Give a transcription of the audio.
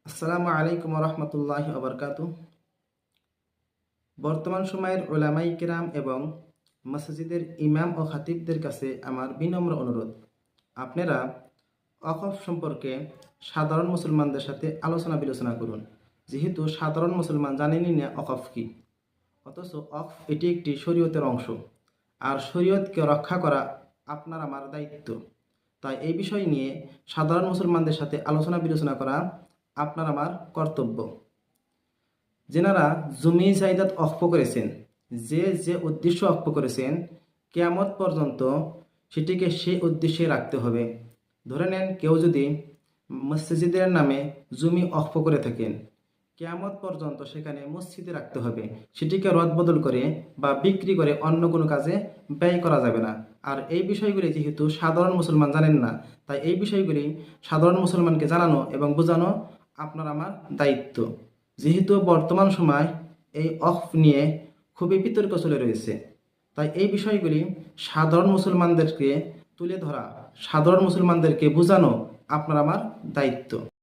আসসালামু আলাইকুম রহমতুল্লাহি ওবরকাতু। বর্তমান সময়ের উলামায়ে কিরাম এবং মসজিদের ইমাম ও খাতিবদের কাছে আমার বিনম্র অনুরোধ, আপনারা ওয়াকফ সম্পর্কে সাধারণ মুসলমানদের সাথে আলোচনা বিলোচনা করুন। যেহেতু সাধারণ মুসলমান জানেনই না ওয়াকফ কি, অথচ ওয়াকফ এটি একটি শরীয়তের অংশ, আর শরীয়তকে রক্ষা করা আপনার আমার দায়িত্ব। তাই এই বিষয় নিয়ে সাধারণ মুসলমানদের সাথে আলোচনা বিলোচনা করা আপনার আমার কর্তব্য। যেনারা জমি জায়দাত ওয়াকফ করেছেন, যে যে উদ্দেশ্য ওয়াকফ করেছেন, কিয়ামত পর্যন্ত সেটিকে সেই উদ্দেশ্যে রাখতে হবে। ধরে নেন কেউ যদি মসজিদের নামে জমি ওয়াকফ করে থাকেন, কিয়ামত পর্যন্ত সেখানে মসজিদে রাখতে হবে। সেটিকে রদবদল করে বা বিক্রি করে অন্য কোনো কাজে ব্যয় করা যাবে না। আর এই বিষয়গুলি যেহেতু সাধারণ মুসলমান জানেন না, তাই এই বিষয়গুলি সাধারণ মুসলমানকে জানানো এবং বোঝানো আপনার আমার দায়িত্ব। যেহেতু বর্তমান সময় এই ওয়াকফ নিয়ে খুবই বিতর্ক চলে রয়েছে, তাই এই বিষয়গুলি সাধারণ মুসলমানদেরকে তুলে ধরা, সাধারণ মুসলমানদেরকে বোঝানো আপনার আমার দায়িত্ব।